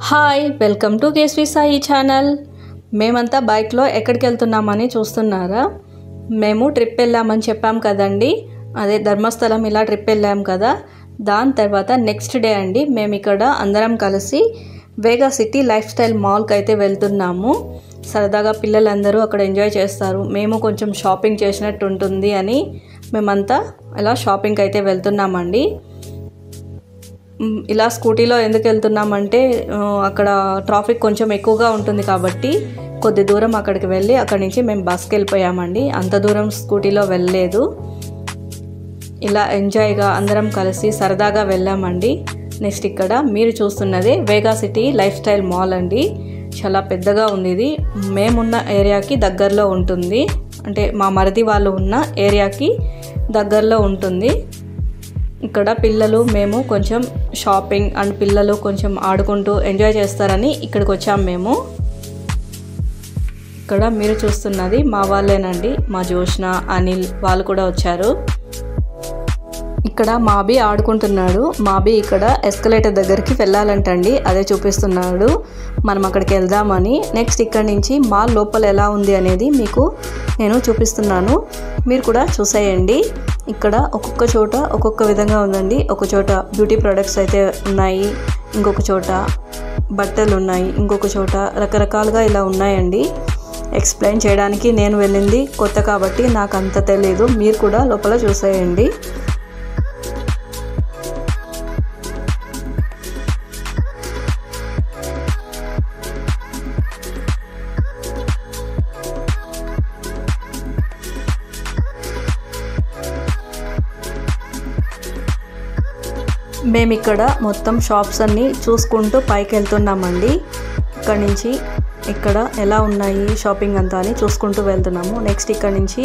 Hi welcome to KSV Sai channel. మేమంతా బైక్లో ఎక్కడికి వెళ్తున్నామని చూస్తున్నారా? మేము ట్రిప్ వెళ్ళామని చెప్పాం కదండి, అదే ధర్మస్థలం ఇలా ట్రిప్ వెళ్ళాం కదా. దాని తర్వాత నెక్స్ట్ డే అండి మేము ఇక్కడ అందరం కలిసి వేగా సిటీ లైఫ్ స్టైల్ మాల్కి అయితే వెళ్తున్నాము. సరదాగా పిల్లలందరూ అక్కడ ఎంజాయ్ చేస్తారు, మేము కొంచెం షాపింగ్ చేసినట్టు ఉంటుంది అని మేమంతా ఇలా షాపింగ్కి అయితే వెళ్తున్నామండి. ఇలా స్కూటీలో ఎందుకు వెళ్తున్నామంటే అక్కడ ట్రాఫిక్ కొంచెం ఎక్కువగా ఉంటుంది కాబట్టి కొద్ది దూరం అక్కడికి వెళ్ళి అక్కడి నుంచి మేము బస్కి వెళ్ళిపోయామండి. అంత దూరం స్కూటీలో వెళ్ళలేదు. ఇలా ఎంజాయ్గా అందరం కలిసి సరదాగా వెళ్ళామండి. నెక్స్ట్ ఇక్కడ మీరు చూస్తున్నది వేగా సిటీ లైఫ్ స్టైల్ మాల్ అండి. చాలా పెద్దగా ఉంది. ఇది మేమున్న ఏరియాకి దగ్గరలో ఉంటుంది, అంటే మా మరిది వాళ్ళు ఉన్న ఏరియాకి దగ్గరలో ఉంటుంది. ఇక్కడ పిల్లలు మేము కొంచెం షాపింగ్ అండ్ పిల్లలు కొంచెం ఆడుకుంటూ ఎంజాయ్ చేస్తారని ఇక్కడికి వచ్చాము మేము. ఇక్కడ మీరు చూస్తున్నది మా వాళ్ళేనండి, మా జోష్న, అనిల్ వాళ్ళు కూడా వచ్చారు. ఇక్కడ మాబీ ఆడుకుంటున్నాడు. మాబీ ఇక్కడ ఎస్కలేటర్ దగ్గరికి వెళ్ళాలంటండి, అదే చూపిస్తున్నాడు. మనం అక్కడికి వెళ్దామని. నెక్స్ట్ ఇక్కడ నుంచి మాల్ లోపల ఎలా ఉంది అనేది మీకు నేను చూపిస్తున్నాను, మీరు కూడా చూసేయండి. ఇక్కడ ఒక్కొక్క చోట ఒక్కొక్క విధంగా ఉందండి. ఒక చోట బ్యూటీ ప్రొడక్ట్స్ అయితే ఉన్నాయి, ఇంకొక చోట బట్టలు ఉన్నాయి, ఇంకొక చోట రకరకాలుగా ఇలా ఉన్నాయండి. ఎక్స్ప్లెయిన్ చేయడానికి నేను వెళ్ళింది కొత్త కాబట్టి నాకు అంత తెలియదు, మీరు కూడా లోపల చూసేయండి. మేము ఇక్కడ మొత్తం షాప్స్ అన్నీ చూసుకుంటూ పైకి వెళ్తున్నామండి. ఇక్కడ నుంచి ఇక్కడ ఎలా ఉన్నాయి షాపింగ్ అంతా అని చూసుకుంటూ వెళ్తున్నాము. నెక్స్ట్ ఇక్కడ నుంచి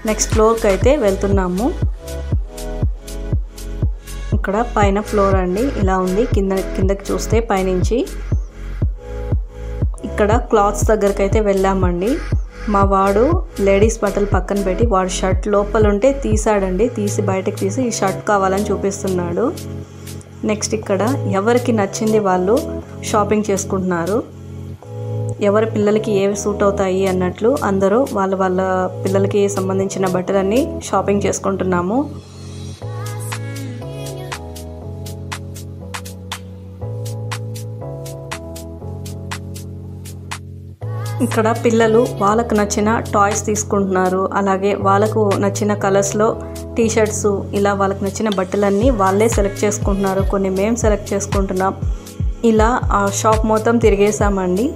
నెక్స్ట్ ఫ్లోర్కి అయితే వెళ్తున్నాము. ఇక్కడ పైన ఫ్లోర్ అండి ఇలా ఉంది. కిందకి చూస్తే పైనుంచి ఇక్కడ క్లాత్స్ దగ్గరికి అయితే వెళ్ళామండి. మా వాడు లేడీస్ బట్టలు పక్కన పెట్టి వాడు షర్ట్ లోపల ఉంటే తీసాడండి, తీసి బయటకు తీసి ఈ షర్ట్ కావాలని చూపిస్తున్నాడు. నెక్స్ట్ ఇక్కడ ఎవరికి నచ్చింది వాళ్ళు షాపింగ్ చేసుకుంటున్నారు. ఎవరి పిల్లలకి ఏవి సూట్ అవుతాయి అన్నట్లు అందరూ వాళ్ళ పిల్లలకి సంబంధించిన బట్టలన్నీ షాపింగ్ చేసుకుంటున్నాము. ఇక్కడ పిల్లలు వాళ్ళకు నచ్చిన టాయ్స్ తీసుకుంటున్నారు, అలాగే వాళ్ళకు నచ్చిన కలర్స్లో టీషర్ట్స్, ఇలా వాళ్ళకి నచ్చిన బట్టలన్నీ వాళ్ళే సెలెక్ట్ చేసుకుంటున్నారు. కొన్ని మేము సెలెక్ట్ చేసుకుంటున్నాం. ఇలా ఆ షాప్ మొత్తం తిరిగేసామండి.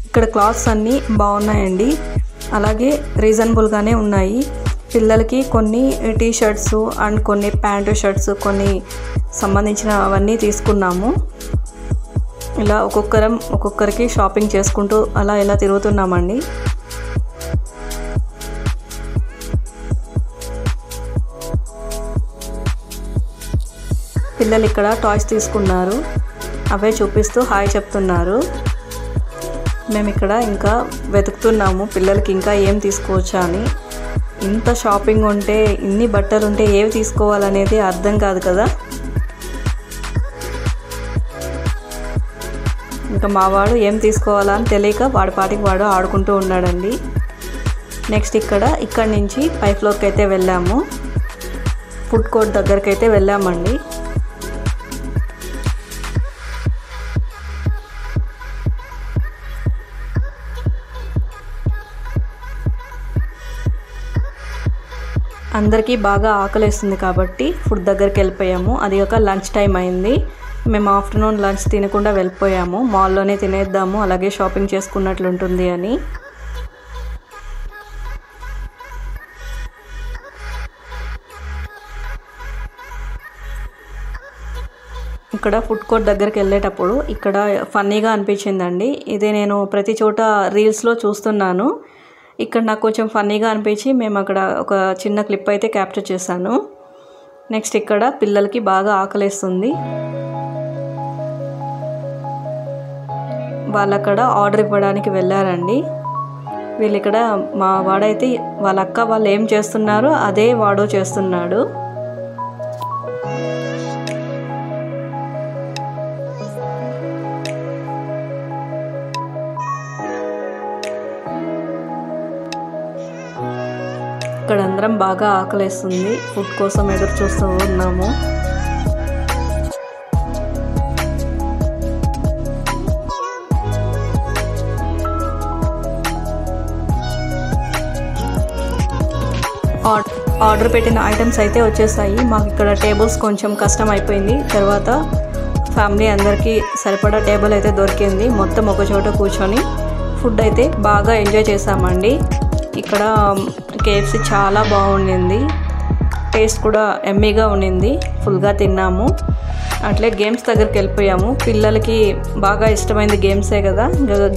ఇక్కడ క్లాత్స్ అన్నీ బాగున్నాయండి, అలాగే రీజనబుల్గానే ఉన్నాయి. పిల్లలకి కొన్ని టీ షర్ట్స్ అండ్ కొన్ని ప్యాంటు షర్ట్స్ కొన్ని సంబంధించిన అవన్నీ తీసుకున్నాము. ఇలా ఒక్కొక్కరికి షాపింగ్ చేసుకుంటూ అలా ఇలా తిరుగుతున్నామండి. పిల్లలు ఇక్కడ టాయ్స్ తీసుకున్నారు, అవే చూపిస్తూ హాయ్ చెప్తున్నారు. మేము ఇక్కడ ఇంకా వెతుకుతున్నాము పిల్లలకి ఇంకా ఏం తీసుకోవచ్చా అని. ఇంత షాపింగ్ ఉంటే, ఇన్ని బట్టలు ఉంటే ఏవి తీసుకోవాలనేది అర్థం కాదు కదా. ఇంకా మా వాడు ఏం తీసుకోవాలా అని తెలియక వాడి పాటికి వాడు ఆడుకుంటూ ఉన్నాడండి. నెక్స్ట్ ఇక్కడి నుంచి పై ఫ్లోర్కి అయితే వెళ్ళాము. ఫుడ్ కోర్ట్ దగ్గరికి అయితే వెళ్ళామండి. అందరికీ బాగా ఆకలిస్తుంది కాబట్టి ఫుడ్ దగ్గరికి వెళ్ళిపోయాము. అది ఒక లంచ్ టైం అయింది. మేము ఆఫ్టర్నూన్ లంచ్ తినకుండా వెళ్ళిపోయాము. మాల్లోనే తినేద్దాము, అలాగే షాపింగ్ చేసుకున్నట్లుంటుంది అని. ఇక్కడ ఫుడ్ కోర్ట్ దగ్గరికి వెళ్ళేటప్పుడు ఇక్కడ ఫన్నీగా అనిపించిందండి. ఇది నేను ప్రతి చోట రీల్స్లో చూస్తున్నాను. ఇక్కడ నాకు కొంచెం ఫన్నీగా అనిపించి మేము అక్కడ ఒక చిన్న క్లిప్ అయితే క్యాప్చర్ చేశాను. నెక్స్ట్ ఇక్కడ పిల్లలకి బాగా ఆకలేస్తుంది. వాళ్ళక్కడ ఆర్డర్ ఇవ్వడానికి వెళ్ళారండి. వీళ్ళు ఇక్కడ మా వాడైతే వాళ్ళ అక్క వాళ్ళు ఏం చేస్తున్నారో అదే వాడు చేస్తున్నాడు. ఇక్కడ అందరం బాగా ఆకలేస్తుంది, ఫుడ్ కోసం ఎదురు చూస్తూ ఉన్నాము. ఆర్డర్ పెట్టిన ఐటమ్స్ అయితే వచ్చేసాయి. మాకు ఇక్కడ టేబుల్స్ కొంచెం కష్టం అయిపోయింది. తర్వాత ఫ్యామిలీ అందరికీ సరిపడా టేబుల్ అయితే దొరికింది. మొత్తం ఒక చోట కూర్చొని ఫుడ్ అయితే బాగా ఎంజాయ్ చేసామండి. ఇక్కడ కేఎఫ్సి చాలా బాగుండింది, టేస్ట్ కూడా ఎమ్మీగా ఉండింది. ఫుల్గా తిన్నాము. అట్లే గేమ్స్ దగ్గరికి వెళ్ళిపోయాము. పిల్లలకి బాగా ఇష్టమైంది గేమ్సే కదా,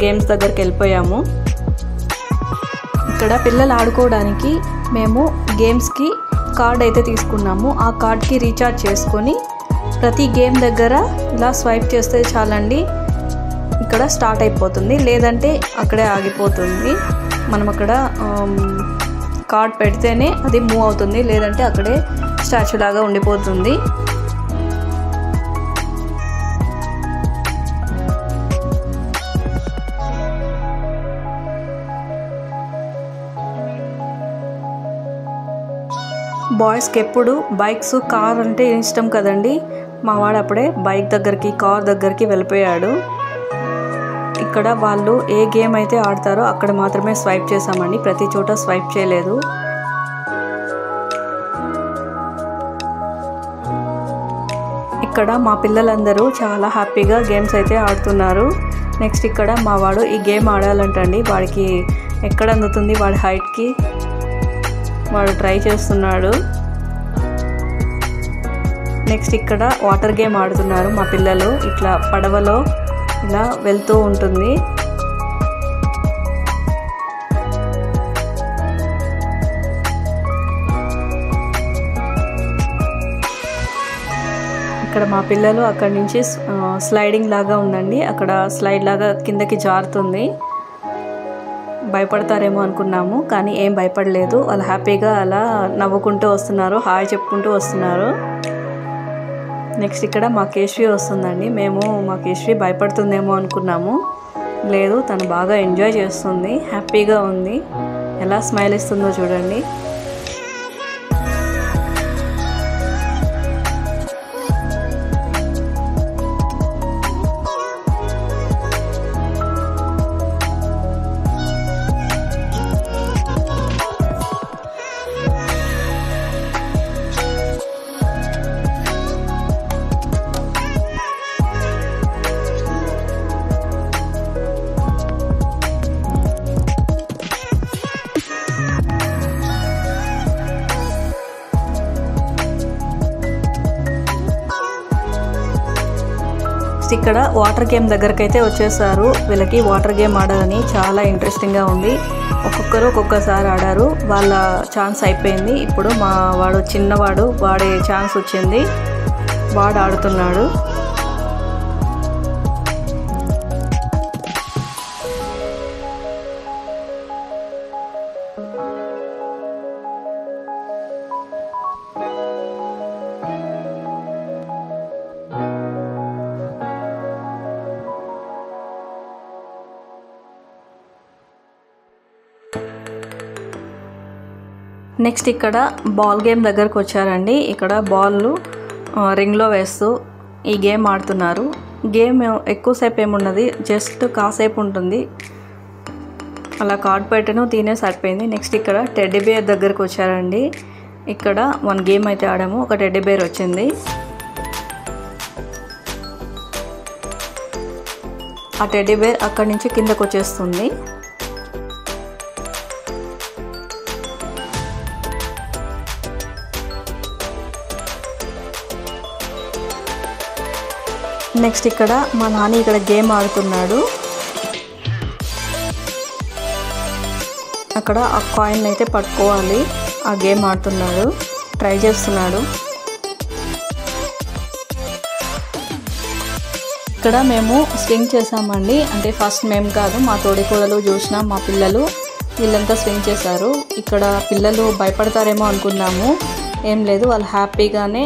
గేమ్స్ దగ్గరికి వెళ్ళిపోయాము. ఇక్కడ పిల్లలు ఆడుకోవడానికి మేము గేమ్స్కి కార్డ్ అయితే తీసుకున్నాము. ఆ కార్డ్కి రీఛార్జ్ చేసుకొని ప్రతి గేమ్ దగ్గర ఇలా స్వైప్ చేస్తే చాలండి, ఇక్కడ స్టార్ట్ అయిపోతుంది. లేదంటే అక్కడే ఆగిపోతుంది. మనం అక్కడ కార్డ్ పెడితేనే అది మూవ్ అవుతుంది, లేదంటే అక్కడే స్టాచ్యూ లాగా ఉండిపోతుంది. బాయ్స్కి ఎప్పుడు బైక్స్, కార్ అంటే ఇష్టం కదండి. మా వాడు అప్పుడే బైక్ దగ్గరికి, కార్ దగ్గరికి వెళ్ళిపోయాడు. ఇక్కడ వాళ్ళు ఏ గేమ్ అయితే ఆడతారో అక్కడ మాత్రమే స్వైప్ చేసామండి, ప్రతి చోట స్వైప్ చేయలేదు. ఇక్కడ మా పిల్లలందరూ చాలా హ్యాపీగా గేమ్స్ అయితే ఆడుతున్నారు. నెక్స్ట్ ఇక్కడ మా వాడు ఈ గేమ్ ఆడాలంటండి, వాడికి ఎక్కడ అందుతుంది వాడి హైట్కి, వాడు ట్రై చేస్తున్నాడు. నెక్స్ట్ ఇక్కడ వాటర్ గేమ్ ఆడుతున్నారు మా పిల్లలు. ఇట్లా పడవలో ఇలా వెళ్తూ ఉంటుంది. ఇక్కడ మా పిల్లలు అక్కడి నుంచి స్లైడింగ్ లాగా ఉందండి, అక్కడ స్లైడ్ లాగా కిందకి జారుతుంది. భయపడతారేమో అనుకున్నాము, కానీ ఏం భయపడలేదు. వాళ్ళు హ్యాపీగా అలా నవ్వుకుంటూ వస్తున్నారు, హాయ్ చెప్పుకుంటూ వస్తున్నారు. నెక్స్ట్ ఇక్కడ మా కేశ్వి వస్తుందండి. మేము మా కేశ్వి భయపడుతుందేమో అనుకున్నాము, లేదు, తను బాగా ఎంజాయ్ చేస్తుంది, హ్యాపీగా ఉంది. ఎలా స్మైల్ ఇస్తుందో చూడండి. ఇక్కడ వాటర్ గేమ్ దగ్గరికి అయితే వచ్చేసారు. వీళ్ళకి వాటర్ గేమ్ ఆడాలని చాలా ఇంట్రెస్టింగ్గా ఉంది. ఒక్కొక్కరు ఒక్కొక్కసారి ఆడారు. వాళ్ళ ఛాన్స్ అయిపోయింది. ఇప్పుడు మా వాడు చిన్నవాడు, వాడే ఛాన్స్ వచ్చింది, వాడు ఆడుతున్నాడు. నెక్స్ట్ ఇక్కడ బాల్ గేమ్ దగ్గరకు వచ్చారండి. ఇక్కడ బాల్ రింగ్లో వేస్తూ ఈ గేమ్ ఆడుతున్నారు. గేమ్ ఎక్కువసేపు ఏమున్నది, జస్ట్ కాసేపు ఉంటుంది. అలా కార్డ్ పెట్టను తినే సరిపోయింది. నెక్స్ట్ ఇక్కడ టెడ్డీ బేర్ దగ్గరకు వచ్చారండి. ఇక్కడ 1 గేమ్ అయితే ఆడాము, ఒక టెడ్డీ బేర్ వచ్చింది. ఆ టెడ్డీ బేర్ అక్కడి నుంచి కిందకు వచ్చేస్తుంది. నెక్స్ట్ ఇక్కడ మా నాని ఇక్కడ గేమ్ ఆడుతున్నాడు. అక్కడ ఆ కాయిన్ అయితే పట్టుకోవాలి, ఆ గేమ్ ఆడుతున్నాడు, ట్రై చేస్తున్నాడు. ఇక్కడ మేము స్వింగ్ చేసామండి. అంటే ఫస్ట్ మేము కాదు, మా తోడికోడలు జోష్న, మా పిల్లలు వీళ్ళంతా స్వింగ్ చేశారు. ఇక్కడ పిల్లలు భయపడతారేమో అనుకున్నాము, ఏం లేదు, వాళ్ళు హ్యాపీగానే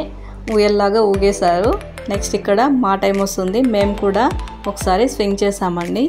ఊయల్లాగా ఊగేశారు. నెక్స్ట్ ఇక్కడ మా టైం వస్తుంది, మేము కూడా ఒకసారి స్వింగ్ చేసామండి.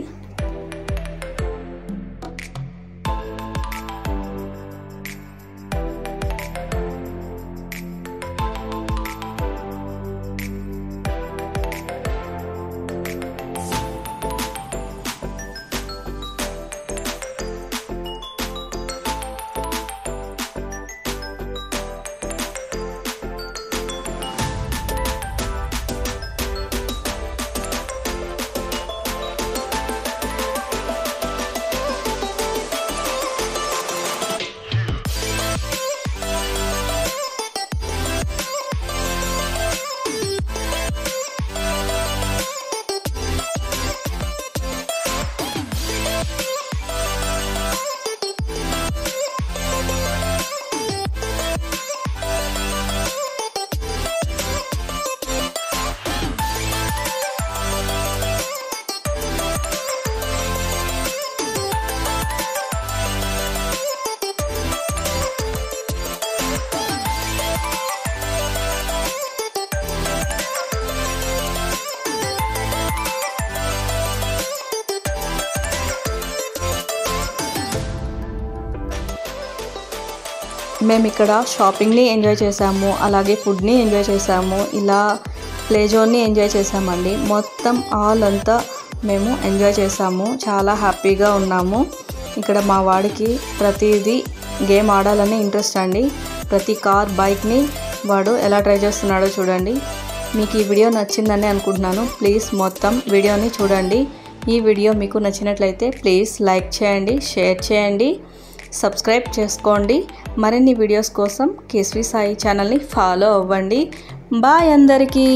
మేము ఇక్కడ షాపింగ్ని ఎంజాయ్ చేసాము, అలాగే ఫుడ్ని ఎంజాయ్ చేసాము, ఇలా ప్లే జోన్ని ఎంజాయ్ చేసామండి. మొత్తం ఆల్ అంతా మేము ఎంజాయ్ చేసాము, చాలా హ్యాపీగా ఉన్నాము. ఇక్కడ మా వాడికి ప్రతిదీ గేమ్ ఆడాలని ఇంట్రెస్ట్ అండి. ప్రతి కార్, బైక్ని వాడు ఎలా ట్రై చేస్తున్నాడో చూడండి. మీకు ఈ వీడియో నచ్చిందని అనుకుంటున్నాను. ప్లీజ్ మొత్తం వీడియోని చూడండి. ఈ వీడియో మీకు నచ్చినట్లయితే ప్లీజ్ లైక్ చేయండి, షేర్ చేయండి, సబ్స్క్రైబ్ చేసుకోండి. మరిన్ని వీడియోస్ కోసం కేఎస్వి సాయి ఛానల్ని ఫాలో అవ్వండి. బాయ్ అందరికీ.